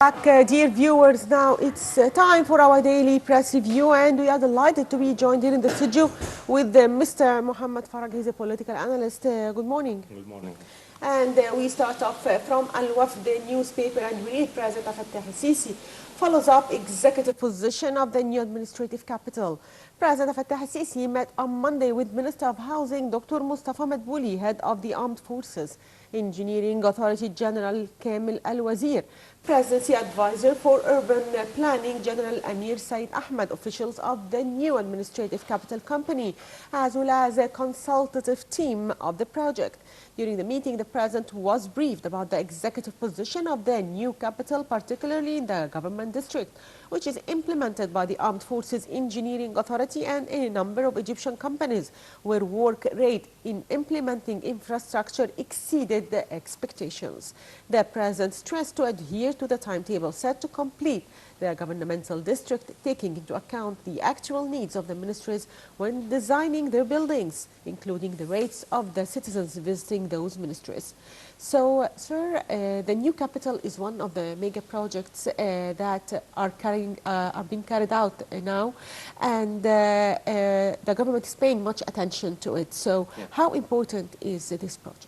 Back, dear viewers, now it's time for our daily press review, and we are delighted to be joined here in the studio with Mr. Mohamed Farag. He's a political analyst. Good morning. Good morning. And we start off from Al-Wafd newspaper, and we read President Fattah al-Sisi follows up executive position of the new administrative capital. President Fattah al-Sisi met on Monday with Minister of Housing Dr. Mustafa Madbouli, head of the Armed Forces, Engineering Authority General Kamil Al-Wazir, Presidency Advisor for Urban Planning General Amir Said Ahmed, officials of the new administrative capital company, as well as a consultative team of the project. During the meeting, the President was briefed about the executive position of the new capital, particularly in the government district, which is implemented by the Armed Forces Engineering Authority and a number of Egyptian companies, where work rate in implementing infrastructure exceeded the expectations. The President stressed to adhere to the timetable set to complete the governmental district, taking into account the actual needs of the ministries when designing their buildings, including the rates of the citizens visiting those ministries. So, sir, the new capital is one of the mega projects that are being carried out now, and the government is paying much attention to it. So, how important is this project?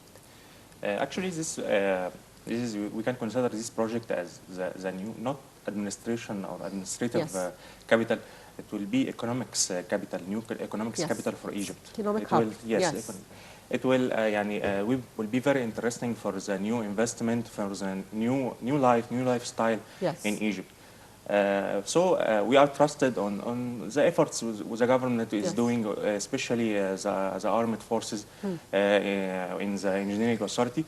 Actually, we can consider this project as the new, not administration or administrative capital. It will be economics capital, new economics capital for Egypt. Economic hub. It will, will be very interesting for the new investment, for the new lifestyle in Egypt. So we are trusted on the efforts the government is doing, especially the armed forces in the engineering authority.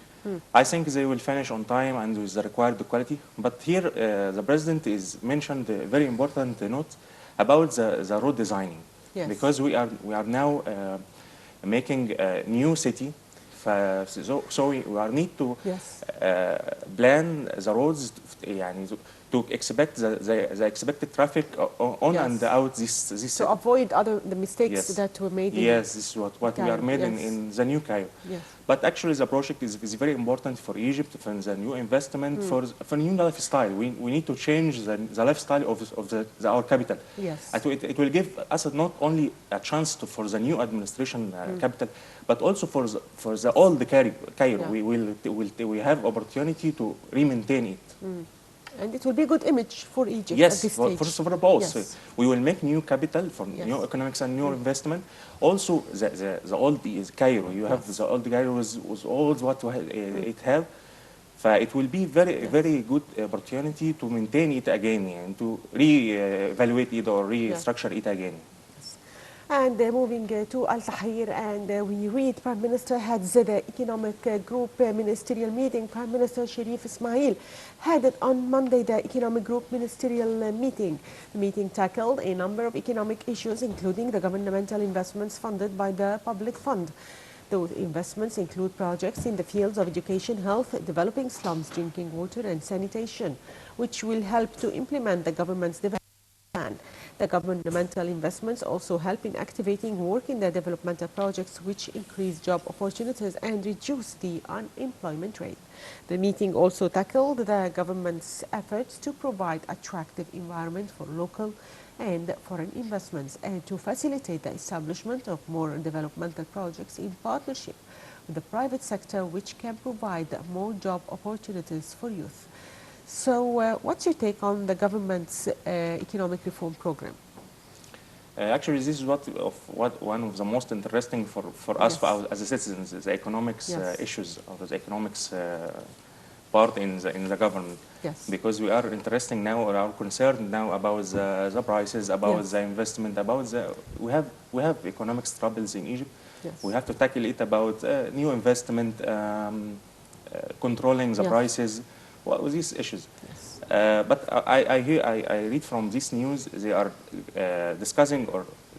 I think they will finish on time and with the required quality. But here the President is mentioned a very important note about the road designing, because we are now making a new city. So we need to plan the roads to expect the expected traffic on and out this to avoid the mistakes that were made. This is what we are made in the new Cairo. But actually the project is very important for Egypt, for the new investment, for new lifestyle. We need to change the lifestyle of our capital. It will give us not only a chance for the new administration capital, but also for the old Cairo. We have opportunity to re-maintain it. And it will be a good image for Egypt at this stage. For both. We will make new capital for new economics and new investment. Also, the old Cairo, you have the old Cairo was all what it have. It will be very good opportunity to maintain it again and to re-evaluate it or restructure it again. And moving to Al-Tahrir, and we read Prime Minister heads the Economic Group Ministerial Meeting. Prime Minister Sharif Ismail headed on Monday the Economic Group Ministerial Meeting. The meeting tackled a number of economic issues, including the governmental investments funded by the public fund. Those investments include projects in the fields of education, health, developing slums, drinking water and sanitation, which will help to implement the government's development plan. The governmental investments also help in activating work in the developmental projects, which increase job opportunities and reduce the unemployment rate. The meeting also tackled the government's efforts to provide attractive environment for local and foreign investments and to facilitate the establishment of more developmental projects in partnership with the private sector, which can provide more job opportunities for youth. So what's your take on the government's economic reform program? Actually, this is one of the most interesting for us as citizens, the economics issues or the economics part in the government. Because we are interested now or are concerned now about the prices, about the investment, about we have economic troubles in Egypt. We have to tackle it about new investment, controlling the prices. What these issues? But I read from this news they are discussing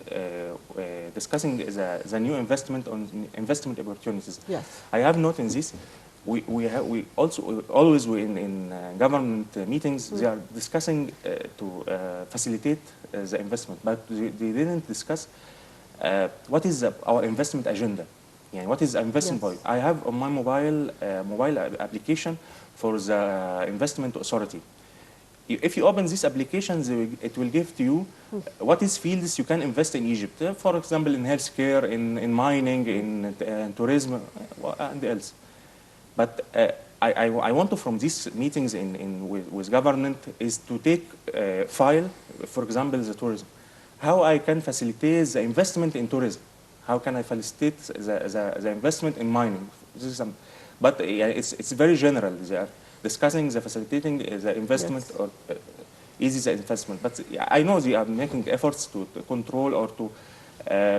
the new investment on investment opportunities. I have noted this. We also always in government meetings they are discussing to facilitate the investment, but they didn't discuss what is our investment agenda. What is investment point? I have on my mobile application for the investment authority. if you open these applications, it will give to you what is fields you can invest in Egypt. For example, in healthcare, in mining, in tourism, and else. But I want to, from these meetings with government, is to take file, for example, the tourism. How I can facilitate the investment in tourism? How can I facilitate the investment in mining? This is but it's very general. They are discussing the facilitating the investment, yes, or easy the investment. But I know they are making efforts to control or to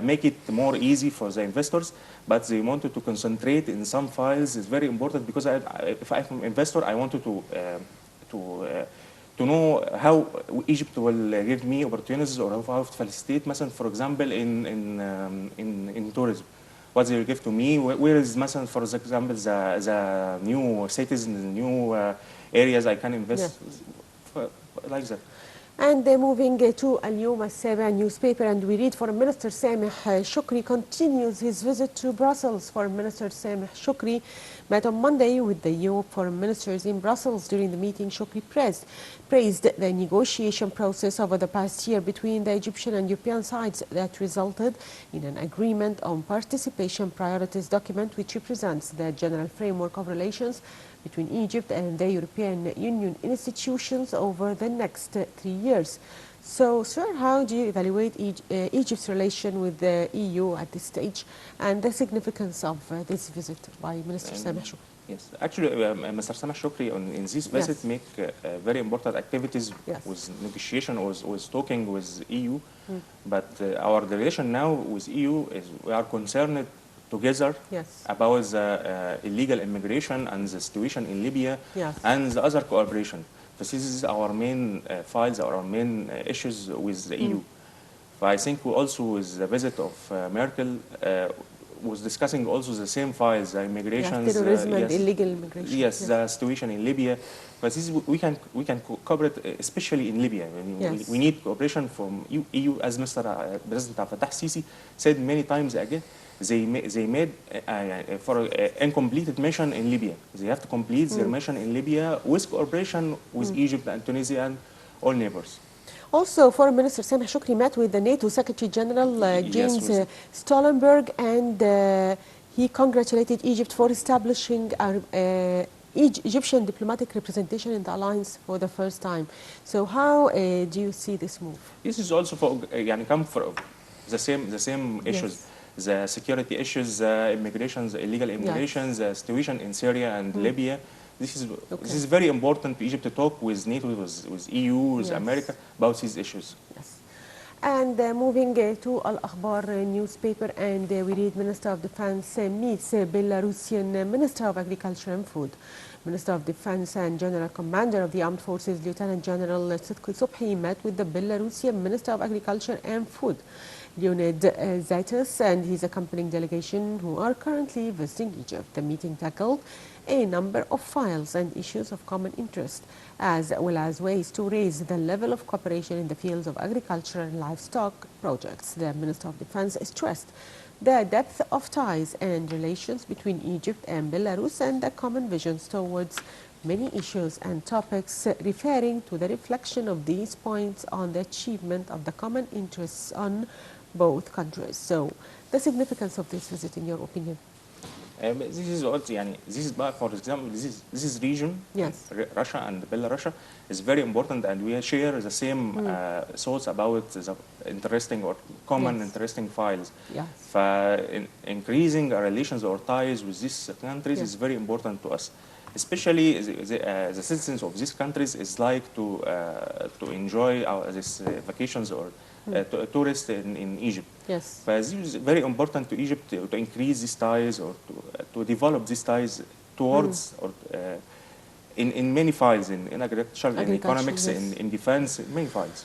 make it more easy for the investors, but they wanted to concentrate in some files. Is very important because if I'm an investor, I wanted to know how Egypt will give me opportunities or how to facilitate, مثلا, for example, in tourism. What they will give to me, where is, مثلا, for example, the new cities, the new areas I can invest, yes, like that. And moving to Al-Yom Al-Saba newspaper, and we read Foreign Minister Sameh Shukri continues his visit to Brussels. Foreign Minister Sameh Shukri met on Monday with the EU foreign ministers in Brussels. During the meeting, Shukri praised the negotiation process over the past year between the Egyptian and European sides that resulted in an agreement on participation priorities document, which represents the general framework of relations between Egypt and the European Union institutions over the next 3 years. So, sir, how do you evaluate Egypt's relation with the EU at this stage and the significance of this visit by Minister Sameh Shukri? Yes, actually, Mr. Sameh Shukri in this visit, yes, make very important activities, yes, with negotiation, was talking with EU, but our relation now with EU is we are concerned together, yes, about the illegal immigration and the situation in Libya, yes, and the other cooperation. This is our main files, our main issues with the EU. But I think we also, with the visit of Merkel, was discussing also the same files, the immigration, yes, terrorism and illegal immigration. Yes, yes, the situation in Libya. But this is, we can cooperate, especially in Libya. I mean, yes, we need cooperation from EU, as Mr. President Fattah Sisi said many times again. They made for an incompleted mission in Libya. They have to complete their mission in Libya with cooperation with Egypt and Tunisia and all neighbors. Also, Foreign Minister Sameh Shukri met with the NATO Secretary General James, yes, Stoltenberg, and he congratulated Egypt for establishing Egyptian diplomatic representation in the alliance for the first time. So, how do you see this move? This is also for come for the same issues. Yes. The security issues, immigration, illegal immigration, yes, the situation in Syria and Libya. This is very important to Egypt to talk with NATO, with EU, with, yes, America about these issues. Yes. And moving to Al-Akhbar newspaper, and we read Minister of Defense meets Belarusian Minister of Agriculture and Food. Minister of Defense and General Commander of the Armed Forces, Lieutenant General Subhi, met with the Belarusian Minister of Agriculture and Food, Leonid Zaitis, and his accompanying delegation, who are currently visiting Egypt. The meeting tackled a number of files and issues of common interest, as well as ways to raise the level of cooperation in the fields of agriculture and livestock projects. The Minister of Defense stressed the depth of ties and relations between Egypt and Belarus and the common visions towards many issues and topics, referring to the reflection of these points on the achievement of the common interests on both countries. So, the significance of this visit, in your opinion? This is also, this is, for example, this is region, yes, Russia and Belarus, is very important, and we share the same thoughts about the interesting or common, yes, interesting files. Yes. Increasing our relations or ties with these countries, yes, is very important to us. Especially the citizens of these countries is like to enjoy these vacations or tourists in Egypt. Yes. But this is very important to Egypt to increase these ties or to develop these ties towards or in many files, in agriculture, in economics, yes, in defense, many files.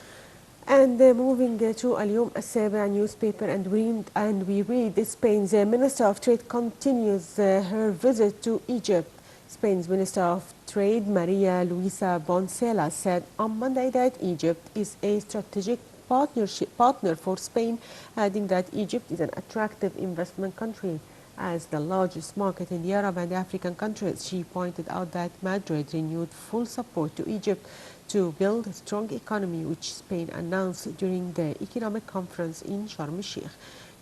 And moving to Al-Yom Al-Saba newspaper, and we read Spain's Minister of Trade continues her visit to Egypt. Spain's Minister of Trade, Maria Luisa Boncela, said on Monday that Egypt is a strategic partner for Spain, adding that Egypt is an attractive investment country As the largest market in the Arab and African countries, she pointed out that Madrid renewed full support to Egypt to build a strong economy, which Spain announced during the economic conference in Sharm el-Sheikh.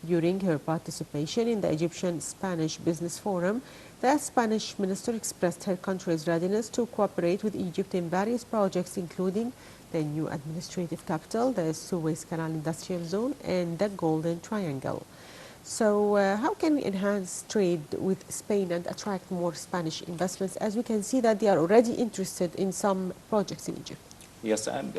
During her participation in the Egyptian-Spanish Business Forum, the Spanish minister expressed her country's readiness to cooperate with Egypt in various projects, including the new administrative capital, the Suez Canal Industrial Zone, and the Golden Triangle. So how can we enhance trade with Spain and attract more Spanish investments, as we can see that they are already interested in some projects in Egypt? Yes, and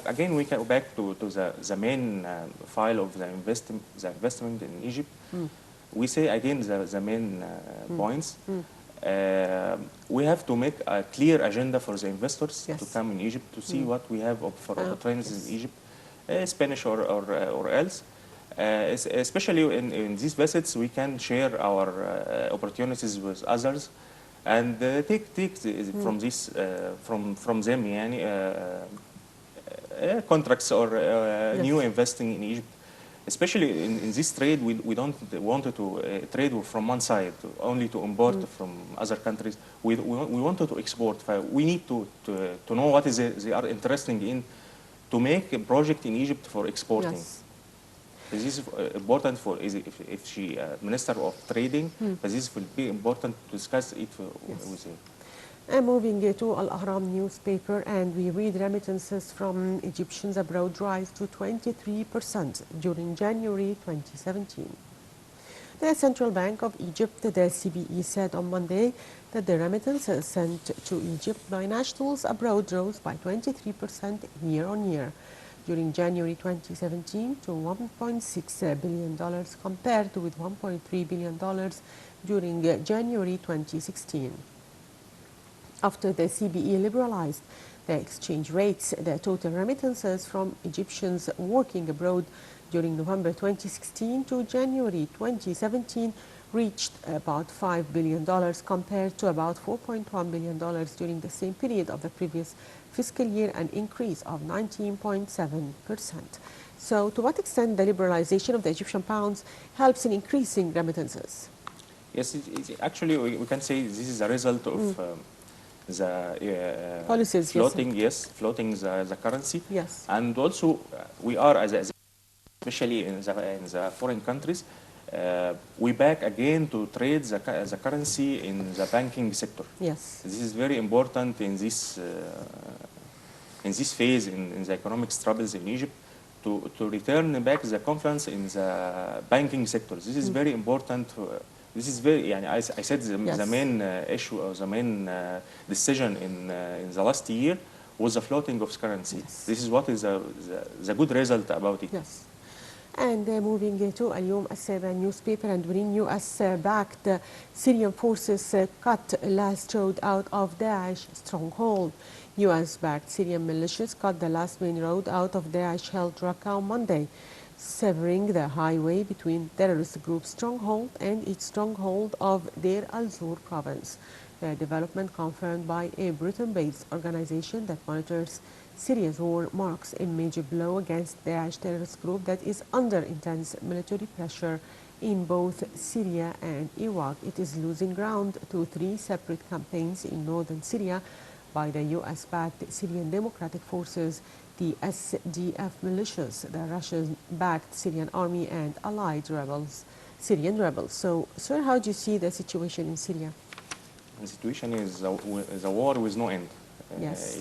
again, we can go back to the main file of the investment in Egypt. We say again the main points. We have to make a clear agenda for the investors to come in Egypt to see what we have for opportunities in Egypt, Spanish or else. Especially in these visits, we can share our opportunities with others and take from this from them contracts or new investing in Egypt. Especially in this trade, we don't want to trade from one side, only to import from other countries. We wanted to export. We need to know what is they are interested in to make a project in Egypt for exporting. Yes. This is important for if she Minister of Trading, but this will be important to discuss it with him. And moving to Al-Ahram newspaper, and we read remittances from Egyptians abroad rise to 23% during January 2017. The Central Bank of Egypt, the CBE, said on Monday that the remittances sent to Egypt by nationals abroad rose by 23% year-on-year during January 2017 to $1.6 billion compared with $1.3 billion during January 2016. After the CBE liberalized the exchange rates, the total remittances from Egyptians working abroad during November 2016 to January 2017 reached about $5 billion compared to about $4.1 billion during the same period of the previous fiscal year, an increase of 19.7%. So to what extent the liberalization of the Egyptian pounds helps in increasing remittances? Yes, actually we can say this is a result of the policies, floating the currency. Yes. And also we are, especially in the foreign countries, we back again to trade the currency in the banking sector. Yes. This is very important in this phase in the economic troubles in Egypt to return back the confidence in the banking sector. This is very important. This is very, I said the main issue or the main decision in the last year was the floating of currency. Yes. This is what is the good result about it. Yes. And moving to Al-Yom As-Saba newspaper, and when US-backed Syrian forces cut last road out of Daesh stronghold. US-backed Syrian militias cut the last main road out of Daesh-held Raqqa on Monday, severing the highway between terrorist group stronghold and its stronghold of Deir al-Zur province. The development confirmed by a Britain-based organization that monitors Syria's war marks a major blow against the Daesh terrorist group that is under intense military pressure in both Syria and Iraq. It is losing ground to three separate campaigns in northern Syria by the US-backed Syrian Democratic Forces, the SDF militias, the Russian-backed Syrian army, and allied Syrian rebels. So, sir, how do you see the situation in Syria? The situation is a war with no end. Yes.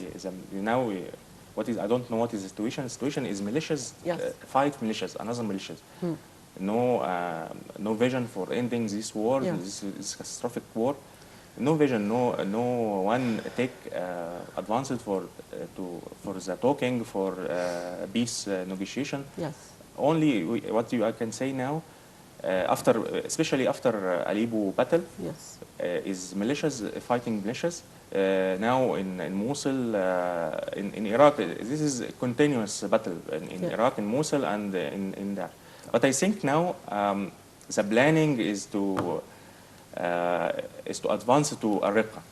Now, I don't know what is the situation. The situation is militias, fight militias, another militias. No vision for ending this war, this catastrophic war. No vision, no one take advances for the talking, for peace negotiation. Yes. Only what I can say now, especially after Aleppo battle, is militias fighting militias. Now in Mosul, in Iraq, this is a continuous battle in Iraq, in Mosul, and in there. But I think now the planning is to advance to Raqqa.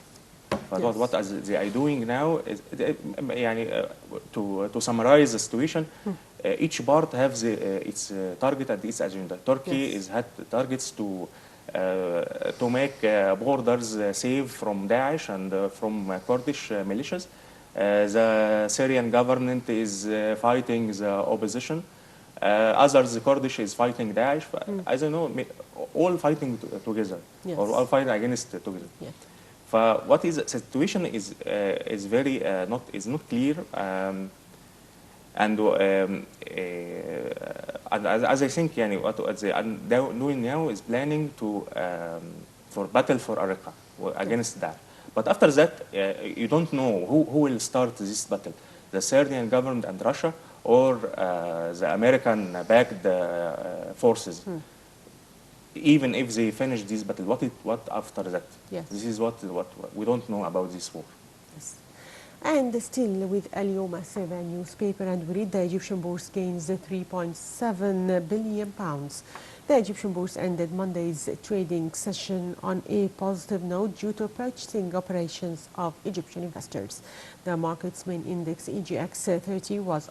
But what they are doing now is, to summarize the situation, each part has its target and its agenda. Turkey has had targets to to make borders safe from Daesh and from Kurdish militias. The Syrian government is fighting the opposition. Others, the Kurdish is fighting Daesh. I don't know, all fighting together, yes. or all fighting against together. Yeah. What is the situation is very not clear, and as I think, what they are doing now is planning to for battle for Araqqa against that. But after that, you don't know who will start this battle: the Syrian government and Russia, or the American-backed forces. Even if they finish this battle, what after that? Yes. This is what we don't know about this war. Yes. And still with Al-Yawm newspaper, and we read the Egyptian bourse gains 3.7 billion pounds. The Egyptian bourse ended Monday's trading session on a positive note due to purchasing operations of Egyptian investors. The market's main index, EGX 30, was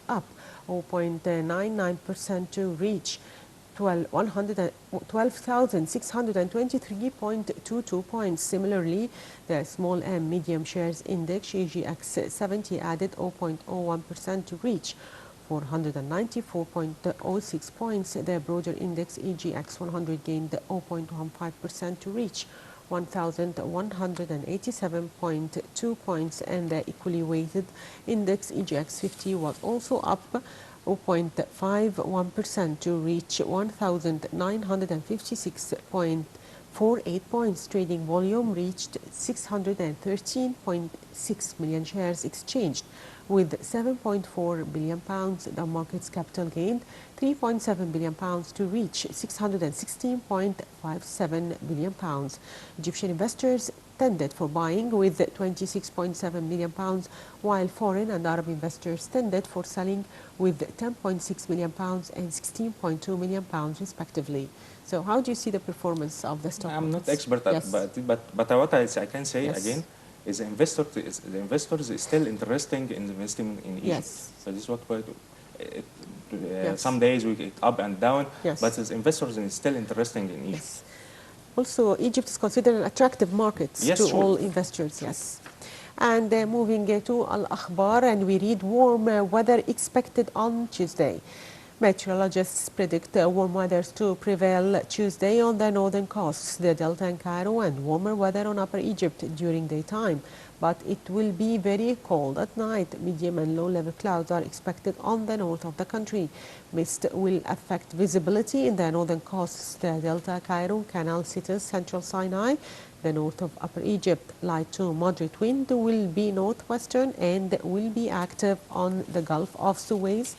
up 0.99% to reach 12,623.22 points. Similarly, the small and medium shares index, EGX 70, added 0.01% to reach 494.06 points. The broader index, EGX 100, gained 0.15% to reach 1,187.2 points, and the equally weighted index, EGX 50, was also up 0.51% to reach 1,956.48 points. Trading volume reached 613.6 million shares exchanged, with 7.4 billion pounds. The market's capital gained 3.7 billion pounds to reach 616.57 billion pounds. Egyptian investors tended for buying with 26.7 million pounds, while foreign and Arab investors tended for selling with 10.6 million pounds and 16.2 million pounds respectively. So how do you see the performance of the stock I'm markets? not expert, Yes. but what I can say Yes. again is the investors is still interesting in investing in Egypt. Yes. So this is what we do. Yes. Some days we get up and down, Yes. but as investors is still interesting in Egypt. Yes. Also, Egypt is considered an attractive market Yes, to sure. all investors. Yes. And moving to Al-Akhbar, and we read warm weather expected on Tuesday. Meteorologists predict warm weather to prevail Tuesday on the northern coasts, the Delta and Cairo, and warmer weather on Upper Egypt during daytime. But it will be very cold at night. Medium and low-level clouds are expected on the north of the country. Mist will affect visibility in the northern coasts, the Delta, Cairo, Canal Cities, Central Sinai, the north of Upper Egypt. Light to moderate wind will be northwestern and will be active on the Gulf of Suez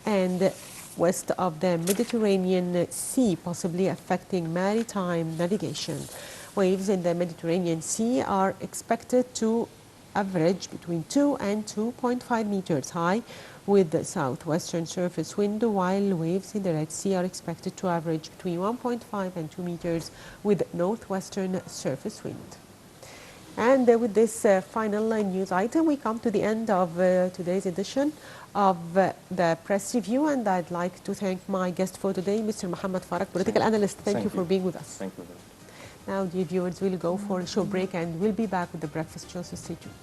and west of the Mediterranean Sea, possibly affecting maritime navigation. Waves in the Mediterranean Sea are expected to average between 2 and 2.5 meters high, with the southwestern surface wind, while waves in the Red Sea are expected to average between 1.5 and 2 meters with northwestern surface wind. And with this final news item, we come to the end of today's edition of the press review, and I'd like to thank my guest for today, Mr. Mohamed Farag, political analyst. Thank you for being with us. Thank you. Now, dear viewers, we'll go for a short break, and we'll be back with the breakfast show, so stay tuned.